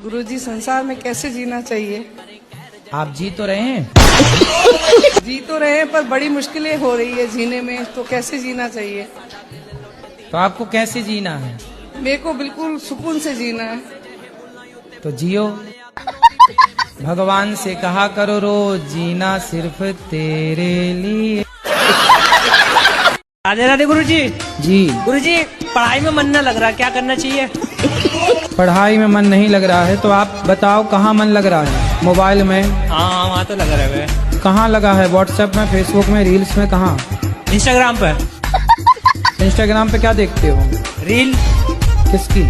गुरुजी, संसार में कैसे जीना चाहिए? आप जी तो रहे हैं। जी तो रहे हैं, पर बड़ी मुश्किलें हो रही है जीने में, तो कैसे जीना चाहिए? तो आपको कैसे जीना है? मेरे को बिल्कुल सुकून से जीना है। तो जियो। भगवान से कहा करो रोज, जीना सिर्फ तेरे लिए। राधे राधे गुरुजी। जी। गुरुजी, पढ़ाई में मन न लग रहा, क्या करना चाहिए? पढ़ाई में मन नहीं लग रहा है तो आप बताओ कहाँ मन लग रहा है? मोबाइल में? हाँ, वहाँ तो लग रहा है। कहाँ लगा है? व्हाट्सएप में, फेसबुक में, रील्स में? कहाँ? इंस्टाग्राम पे। इंस्टाग्राम पे क्या देखते हो? रील। किसकी?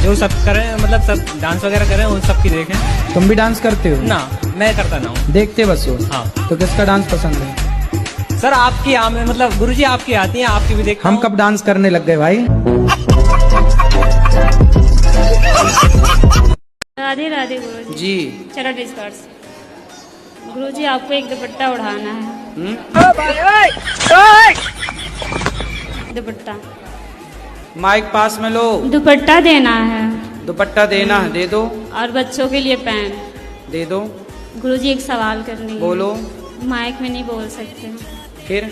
जो सब करें, मतलब सब डांस वगैरह करें, उन सब की देखें। तुम भी डांस करते हो? ना, मैं करता ना हूँ। देखते बस हो? हाँ। तो किसका डांस पसंद है? सर आपकी मतलब गुरुजी आपकी आती है, आपकी भी देखता हम हूँ। कब डांस करने लग गए भाई? राधे राधे गुरुजी। जी। चलो डिस्कर्स। गुरुजी, आपको एक दुपट्टा उड़ाना है। दुपट्टा। माइक पास में लो। दुपट्टा देना है दुपट्टा देना है, दे दो। और बच्चों के लिए पैन। दे दो। गुरुजी, एक सवाल करनी है। बोलो। माइक में नहीं बोल सकते। फिर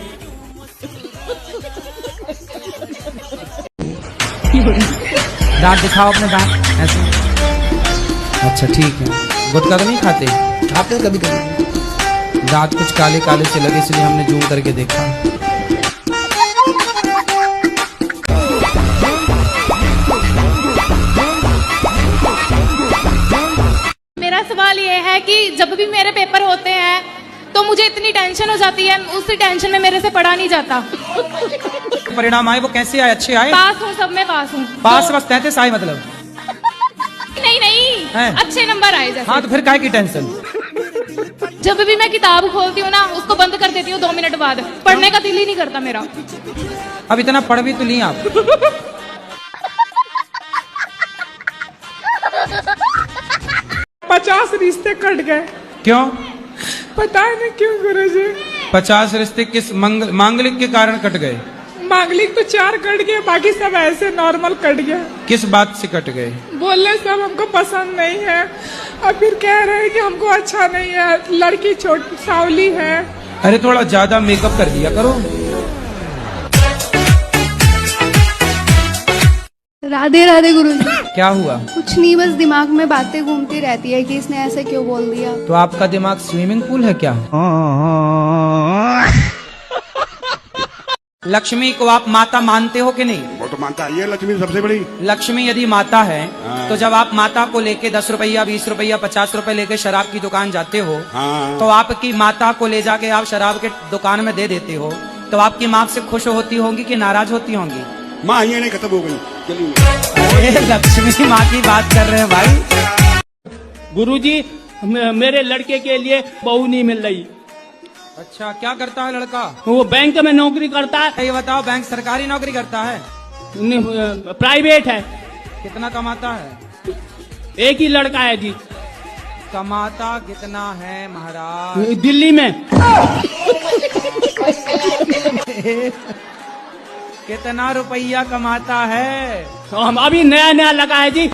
दांत दिखाओ अपने दांत, ऐसे। अच्छा ठीक है। गुटखा तो नहीं खाते? खाते कभी कभी। दांत कुछ काले काले से लगे, इसलिए हमने जूम करके देखा। मेरा सवाल ये है कि जब भी मेरे पेपर होते हैं तो मुझे इतनी टेंशन हो जाती है, उसी टेंशन में मेरे से पढ़ा नहीं जाता। परिणाम आए वो कैसे आए? अच्छे आए? पास हूँ, सब में पास हूँ। पास बस 33 आए मतलब? नहीं नहीं, हैं? अच्छे नंबर आए जैसे। हाँ तो फिर काहे की टेंशन? जब भी मैं किताब खोलती हूँ ना, उसको बंद कर देती हूँ 2 मिनट बाद। पढ़ने का दिल ही नहीं करता मेरा। अब इतना पढ़ भी तो ली आप। 50 रिश्ते कट गए। क्यों? पता नहीं क्यों गुरुजी। 50 रिश्ते किस मांगलिक के कारण कट गए? मांगलिक तो 4 कट गए, बाकी सब ऐसे नॉर्मल कट गया। किस बात से कट गए? बोले सब हमको पसंद नहीं है, और फिर कह रहे हैं कि हमको अच्छा नहीं है, लड़की छोटी सावली है। अरे थोड़ा ज्यादा मेकअप कर दिया करो। राधे राधे गुरुजी। क्या हुआ? कुछ नहीं, बस दिमाग में बातें घूमती रहती है कि इसने ऐसे क्यों बोल दिया। तो आपका दिमाग स्विमिंग पूल है क्या? लक्ष्मी को आप माता मानते हो कि नहीं? वो तो मानता है, ये लक्ष्मी सबसे बड़ी। लक्ष्मी यदि माता है तो जब आप माता को लेके 10 रुपया, 20 रुपया, 50 रुपए लेके शराब की दुकान जाते हो, हाँ। तो आपकी माता को ले जाके आप शराब के दुकान में दे देते हो, तो आपकी माँ से खुश होती होंगी कि नाराज होती होंगी? माँ ये नहीं खत्म हो गई, चलिए। अरे लक्ष्मी माँ की बात कर रहे हैं भाई। गुरुजी, मेरे लड़के के लिए बहू नहीं मिल रही। अच्छा, क्या करता है लड़का? वो बैंक में नौकरी करता है। ये बताओ, बैंक सरकारी नौकरी करता है? प्राइवेट है। कितना कमाता है? एक ही लड़का है जी। कमाता कितना है महाराज? दिल्ली में। कितना रुपया कमाता है? हम अभी नया नया लगा है जी।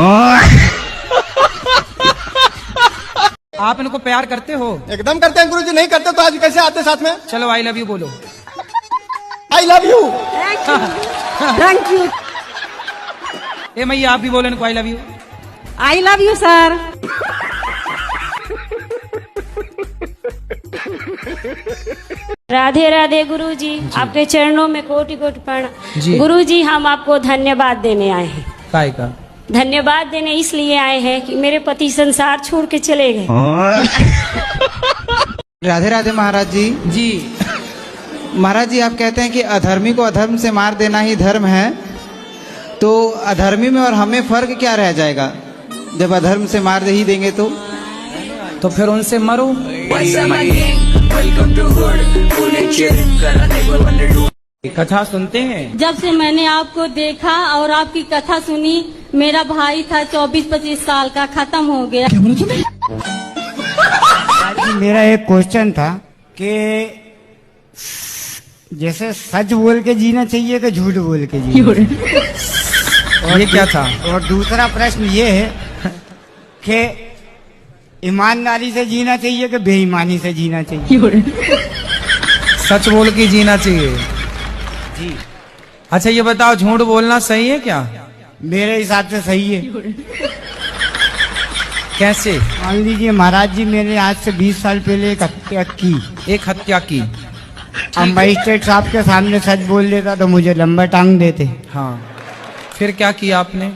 आप इनको प्यार करते हो? एकदम करते हैं गुरुजी, नहीं करते तो आज कैसे आते साथ में? चलो आई लव यू बोलो। I love you. Thank you. ए मैया, आप भी बोलो इनको I love you. I love you sir. Radhe Radhe गुरुजी, आपके चरणों में कोटि कोटि जी। प्रणाम। गुरुजी, हम आपको धन्यवाद देने आए हैं। काय का? धन्यवाद देने इसलिए आए हैं कि मेरे पति संसार छोड़ के चले गए। राधे राधे महाराज जी। जी। महाराज जी, आप कहते हैं कि अधर्मी को अधर्म से मार देना ही धर्म है, तो अधर्मी में और हमें फर्क क्या रह जाएगा जब अधर्म से मार ही देंगे तो फिर उनसे मरो। कथा सुनते हैं? जब से मैंने आपको देखा और आपकी कथा सुनी, मेरा भाई था 24-25 साल का, खत्म हो गया। मेरा एक क्वेश्चन था कि जैसे सच बोल के जीना चाहिए कि झूठ बोल के जीना चाहिए? ये क्या था? और दूसरा प्रश्न ये है कि ईमानदारी से जीना चाहिए कि बेईमानी से जीना चाहिए? सच बोल के जीना चाहिए जी। अच्छा ये बताओ, झूठ बोलना सही है क्या? मेरे हिसाब से सही है। कैसे? मान लीजिए महाराज जी, मैंने आज से 20 साल पहले एक हत्या की। एक हत्या की, अब मजिस्ट्रेट साहब के सामने सच बोल देता तो मुझे लंबा टांग देते। हाँ, फिर क्या किया आपने?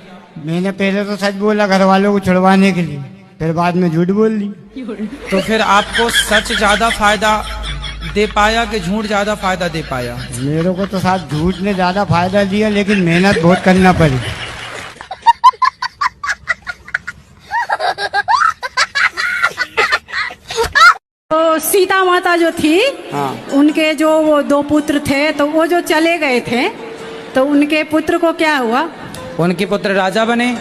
मैंने पहले तो सच बोला घर वालों को छुड़वाने के लिए, फिर बाद में झूठ बोल दी। तो फिर आपको सच ज्यादा फायदा दे पाया कि झूठ ज्यादा फायदा दे पाया? मेरे को तो साथ झूठ ने ज्यादा फायदा दिया, लेकिन मेहनत बहुत करना पड़ी। तो सीता माता जो थी, उनके जो वो 2 पुत्र थे, तो वो जो चले गए थे, तो उनके पुत्र को क्या हुआ? उनके पुत्र राजा बने।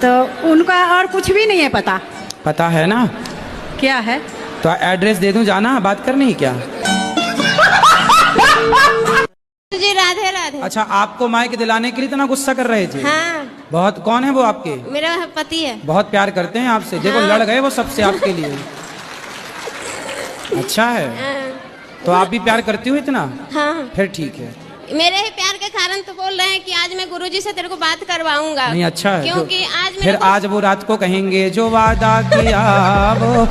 तो उनका और कुछ भी नहीं है पता? पता है ना। क्या है? तो एड्रेस दे दूं, जाना बात करनी है क्या? जी राधे राधे। अच्छा, आपको माइक दिलाने के लिए इतना गुस्सा कर रहे थे? हाँ। बहुत। कौन है वो आपके? मेरा पति है। बहुत प्यार करते हैं आपसे। देखो लड़ गए वो सबसे आपके लिए। अच्छा है। तो आप भी प्यार करती हो इतना? हाँ। फिर ठीक है। मेरे ही प्यार के कारण तो बोल रहे हैं कि आज मैं गुरुजी से तेरे को बात करवाऊंगा। नहीं अच्छा है, क्योंकि आज फिर आज वो रात को कहेंगे जो वादा किया वो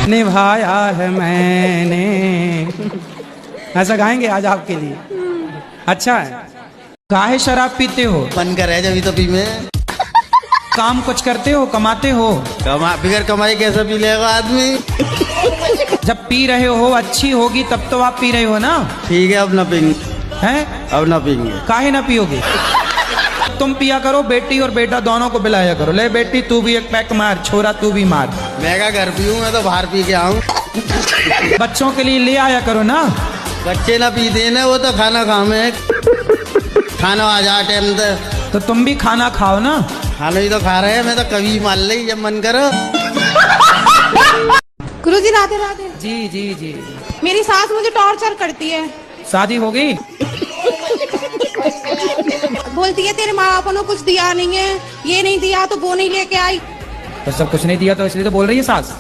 निभाया है मैंने, ऐसा गाएंगे आज आपके लिए। अच्छा है। काहे शराब पीते हो? मन कर है जब तो पी में। काम कुछ करते हो, कमाते हो? बिगर कमाई कैसे पी लेगा आदमी? जब पी रहे हो अच्छी होगी तब तो आप पी रहे हो ना। ठीक है, अब ना पीएंगे। हैं? अब ना पीएंगे। काहे ना पियोगे? तुम पिया करो, बेटी और बेटा दोनों को पिलाया करो। ले बेटी तू भी एक पैक मार, छोरा तू भी मार। मैं क्या घर पीऊँ, मैं तो बाहर पी के आऊँ। बच्चों के लिए ले आया करो ना। बच्चे ना पीते ना, वो तो खाना खामे। खाना आ जा टाइम तो तुम भी खाना खाओ ना। खाना ही तो खा रहे हैं, मैं तो कभी मान ली जब मन करो। गुरुजी राधे राधे। जी जी जी। मेरी सास मुझे टॉर्चर करती है। शादी हो गई? बोलती है तेरे माँ बाप ने कुछ दिया नहीं है, ये नहीं दिया तो वो नहीं लेके आई। तो सब कुछ नहीं दिया तो इसलिए तो बोल रही है सास।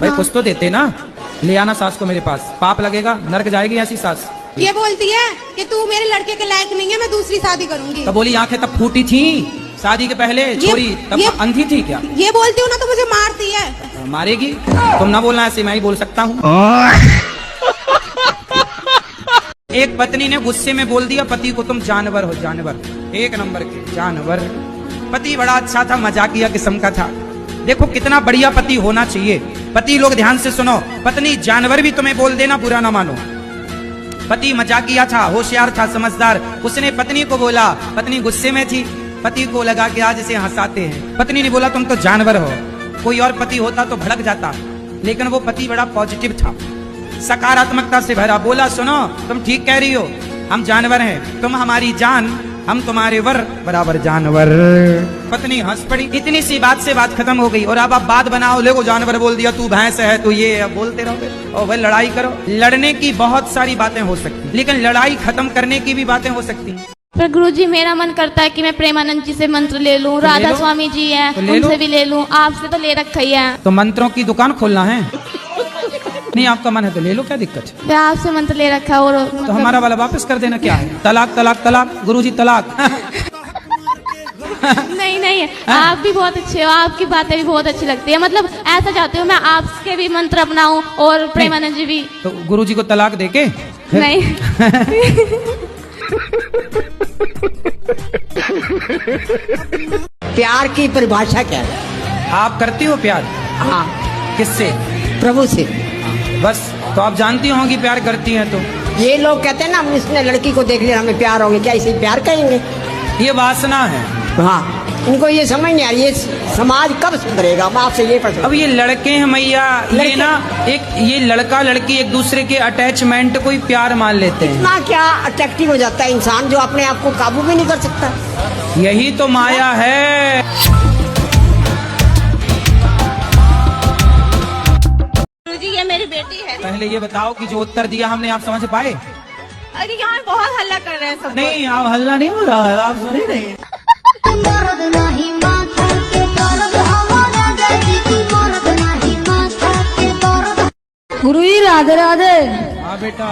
भाई कुछ तो देते ना। ले आना सास को मेरे पास, पाप लगेगा, नरक जाएगी ऐसी सास। ये बोलती है कि तू मेरे लड़के के लायक नहीं है, मैं दूसरी शादी करूंगी। तब बोली आंखें तब फूटी थी शादी के पहले? छोरी तब अंधी थी क्या? ये बोलती हूँ ना तो मुझे मारती है। मारेगी? तुम ना बोलना, ऐसे मैं ही बोल सकता हूँ। एक पत्नी ने गुस्से में बोल दिया पति को, तुम जानवर हो, जानवर, एक नंबर के जानवर। पति बड़ा अच्छा था, मजाकिया किस्म का था। देखो कितना बढ़िया पति होना चाहिए। पति लोग ध्यान से सुनो, पत्नी जानवर भी तुम्हें बोल देना बुरा ना मानो। पति मजाकिया था, होशियार था, समझदार। उसने पत्नी को बोला, पत्नी गुस्से में थी, पति को लगा कि आज इसे हंसाते हैं। पत्नी ने बोला तुम तो जानवर हो। कोई और पति होता तो भड़क जाता, लेकिन वो पति बड़ा पॉजिटिव था, सकारात्मकता से भरा। बोला सुनो तुम ठीक कह रही हो, हम जानवर हैं, तुम हमारी जान, हम तुम्हारे वर बराबर जानवर। पत्नी हंस पड़ी। इतनी सी बात से बात खत्म हो गई। और अब आप बात बनाओ, ले को जानवर बोल दिया, तू भैंस है, तू ये है, बोलते रहो और भाई लड़ाई करो। लड़ने की बहुत सारी बातें हो सकती, लेकिन लड़ाई खत्म करने की भी बातें हो सकती हैं। पर गुरुजी मेरा मन करता है कि मैं प्रेमानंद जी से मंत्र ले लूं, राधा स्वामी जी हैं उनसे भी ले लूं, आपसे तो ले रखा ही है। तो मंत्रों की दुकान खोलना है? नहीं आपका मन है तो ले लो, क्या दिक्कत है? मैं आपसे मंत्र ले रखा है। और तो हमारा वाला वापस कर देना, क्या है? तलाक तलाक तलाक, गुरुजी तलाक। नहीं नहीं, आप भी बहुत अच्छे हो, आपकी बातें भी बहुत अच्छी लगती है। मतलब ऐसा चाहती हूँ मैं आपके भी मंत्र अपनाऊं और प्रेमानंद जी भी। तो गुरुजी को तलाक देके? नहीं। प्यार की परिभाषा क्या है? आप करती हो प्यार? हाँ। किससे? प्रभु से। बस तो आप जानती होंगी प्यार करती हैं तो। ये लोग कहते हैं ना हम इसने लड़की को देख लिया हमें प्यार हो गया, क्या इसे प्यार कहेंगे? ये वासना है। हाँ, इनको ये समझ नहीं आ रही, ये समाज कब सुधरेगा? मैं आपसे ये प्रश्न। अब ये लड़के हैं मैया, ये ना एक ये लड़का लड़की एक दूसरे के अटैचमेंट को ही प्यार मान लेते हैं। इतना क्या अट्रैक्टिव हो जाता है इंसान जो अपने आप को काबू भी नहीं कर सकता। यही तो माया है। गुरुजी ये मेरी बेटी है। पहले ये बताओ कि जो उत्तर दिया हमने आप समझ पाए? अरे यहाँ बहुत हल्ला कर रहे हैं सब नहीं, आप हल्ला नहीं हो रहा है, आप सुन ही नहीं। गुरु जी राधे राधे। हाँ बेटा,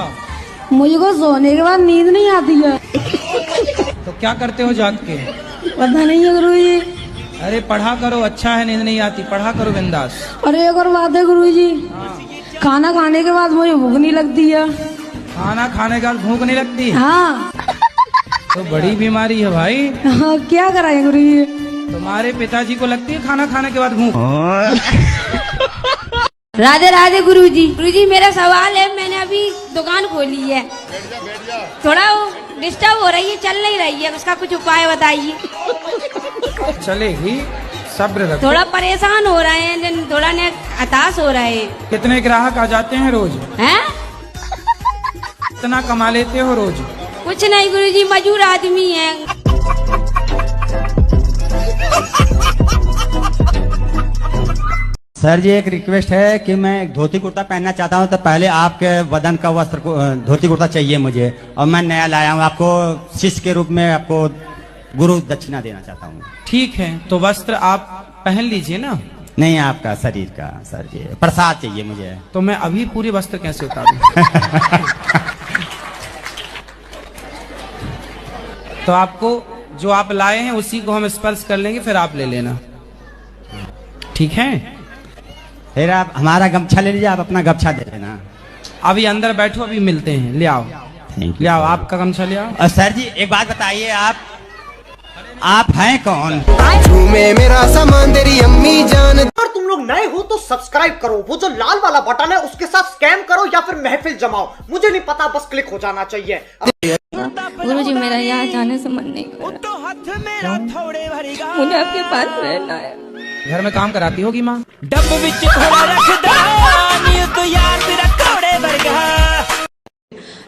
मुझको सोने के बाद नींद नहीं आती है। तो क्या करते हो जाग के? पता नहीं है गुरु जी। अरे पढ़ा करो, अच्छा है, नींद नहीं आती, पढ़ा करो बिंदास। अरे एक और बात है गुरु जी, खाना खाने के बाद मुझे भूख नहीं लगती है। खाना खाने के बाद भूख नहीं लगती? हाँ। तो बड़ी बीमारी है भाई। हाँ, क्या कराए गुरु जी? तुम्हारे पिताजी को लगती है खाना खाने के बाद भूख? राधे राधे गुरुजी। गुरुजी मेरा सवाल है, मैंने अभी दुकान खोली है, थोड़ा डिस्टर्ब हो रही है, चल नहीं रही है, उसका कुछ उपाय बताइए। चलेगी, सब्र रखो। थोड़ा परेशान हो रहे हैं, थोड़ा हताश हो रहे हैं। कितने ग्राहक आ जाते हैं रोज? हैं? कितना कमा लेते हो रोज? कुछ नहीं गुरुजी, मजदूर आदमी है। सर जी एक रिक्वेस्ट है कि मैं एक धोती कुर्ता पहनना चाहता हूँ, तो पहले आपके वजन का वस्त्र को धोती कुर्ता चाहिए मुझे, और मैं नया लाया हूँ, आपको शिष्य के रूप में आपको गुरु दक्षिणा देना चाहता हूँ। ठीक है, तो वस्त्र आप पहन लीजिए ना। नहीं, आपका शरीर का सर जी, प्रसाद चाहिए मुझे। तो मैं अभी पूरे वस्त्र कैसे उतारूं? तो आपको जो आप लाए हैं उसी को हम स्पर्श कर लेंगे, फिर आप ले लेना, ठीक है? फिर आप हमारा गमछा ले लीजिए, आप अपना गमछा दे देना। अभी अंदर बैठो, अभी मिलते हैं, ले आओ। थैंक ले आओ, आपका गमछा ले आओ। और सर जी एक बात बताइए, आप हैं कौन? मेरा सामान तेरी अम्मी जान। अगर तुम लोग नए हो तो सब्सक्राइब करो, वो जो लाल वाला बटन है उसके साथ स्कैम करो या फिर महफिल जमाओ, मुझे नहीं पता, बस क्लिक हो जाना चाहिए। गुरुजी मेरा यहाँ जाने से मन नहीं कर रहा, मुझे आपके पास रहना है। घर में काम कराती होगी माँ?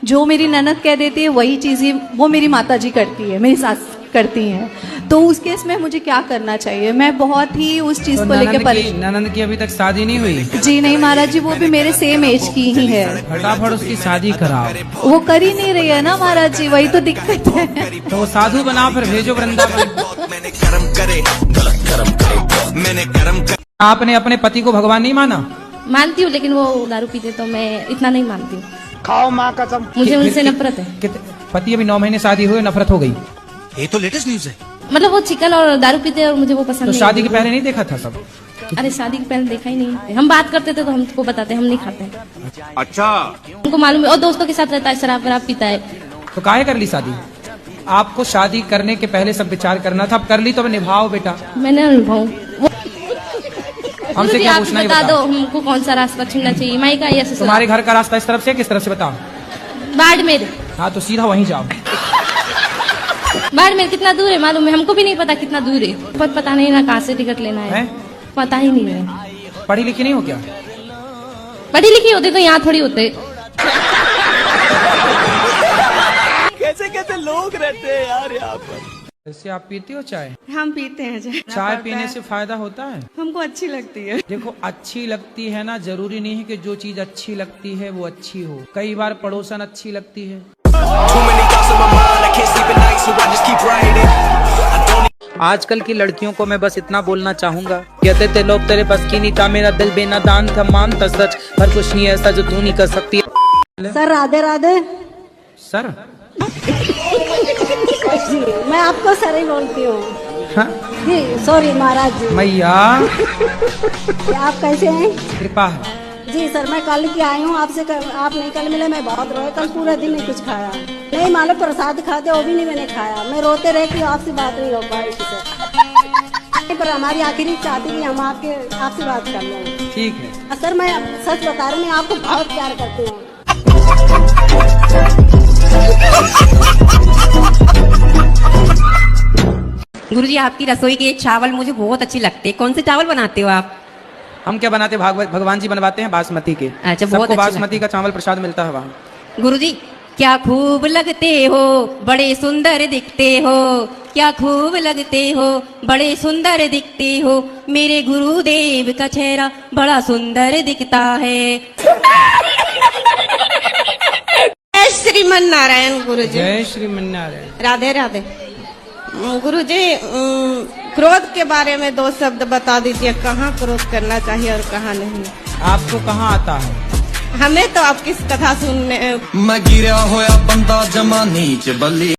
जो मेरी ननद कह देती है वही चीजें वो मेरी माता जी करती है, मेरी सास करती हैं, तो उस केस में मुझे क्या करना चाहिए? मैं बहुत ही उस चीज को लेकर परेशान। ननद की अभी तक शादी नहीं हुई? जी नहीं महाराज जी, वो भी मेरे सेम एज की ही है। फटाफट उसकी शादी कराओ। वो कर ही नहीं रही है ना महाराज जी, वही तो दिक्कत है। तो वो साधु बनाओ, फिर भेजो वृंदावन। आपने अपने पति को भगवान नहीं माना? मानती हूँ, लेकिन वो दारू पीते तो मैं इतना नहीं मानती हूँ। खाओ माँ कसम। मुझे उनसे नफरत है। पति अभी 9 महीने शादी हुए, नफरत हो गई? ये तो लेटेस्ट न्यूज है। मतलब वो चिकन और दारू पीते और मुझे वो पसंद तो नहीं। शादी के पहले नहीं देखा था सब? अरे शादी के पहले देखा ही नहीं, हम बात करते थे तो हमको बताते, हम नहीं खाते। अच्छा, उनको मालूम है, और दोस्तों के साथ रहता है, शराब वराब पीता है। तो काहे कर ली शादी? आपको शादी करने के पहले सब विचार करना था, अब कर ली तो अब निभाओ बेटा। मैंने निभाऊं। हमसे क्या पूछना है? बता दो हमको कौन सा रास्ता चुनना चाहिए, माई का या ससुराल? तुम्हारे घर का रास्ता इस तरफ से किस तरफ से बताओ? बाड़मेर। हाँ तो सीधा वहीं जाओ। बाड़मेर कितना दूर है मालूम है? हमको भी नहीं पता कितना दूर है, पता नहीं ना कहाँ से टिकट लेना है, पता ही नहीं है। पढ़ी लिखी नहीं हो क्या? पढ़ी लिखी होती तो यहाँ थोड़ी होते। कैसे कैसे लोग रहते हैं यार यहाँ पर। वैसे आप पीती हो चाय? हम पीते हैं चाय पीने से फायदा होता है? हमको अच्छी लगती है। देखो अच्छी लगती है ना, जरूरी नहीं है कि जो चीज अच्छी लगती है वो अच्छी हो। कई बार पड़ोसन अच्छी लगती है। आजकल की लड़कियों को मैं बस इतना बोलना चाहूंगा, कहते थे लोग तेरे बस की नहीं था, मेरा दिल बेनादान था, मानता सच पर कुछ नहीं ऐसा जो तू नहीं कर सकती। सर राधे राधे। सर मैं आपको सर ही बोलती हूँ। हाँ? जी सॉरी महाराज जी। मैया आप कैसे हैं? कृपा है जी सर, मैं कल की आई हूँ आपसे, आप नहीं कल मिले, मैं बहुत रोए, कल पूरा दिन नहीं कुछ खाया, नहीं मालूम प्रसाद खाते वो भी नहीं मैंने खाया, मैं रोते रहती हूँ, आपसे बात नहीं हो पाई सर। पर हमारी आखिरी चाहती कि हम आपसे बात कर लें। ठीक है सर, मैं सच बता रही हूँ, मैं आपको बहुत प्यार करती हूँ। गुरुजी आपकी रसोई के चावल मुझे बहुत अच्छी लगते हैं, कौन से चावल बनाते हो आप? हम क्या बनाते, भगवान जी बनवाते हैं बासमती के। अच्छा, बहुत बासमती का चावल प्रसाद मिलता है वहाँ। गुरुजी क्या खूब लगते हो, बड़े सुंदर दिखते हो, क्या खूब लगते हो, बड़े सुंदर दिखते हो, मेरे गुरुदेव का चेहरा बड़ा सुंदर दिखता है। श्रीमन नारायण गुरु जी। जय श्रीमन नारायण। राधे राधे। गुरु जी, क्रोध के बारे में 2 शब्द बता दीजिए, कहाँ क्रोध करना चाहिए और कहाँ नहीं। आपको कहाँ आता है? हमें तो आपकी कथा सुनने मैं गिरा होया बंदा जमा नीच बली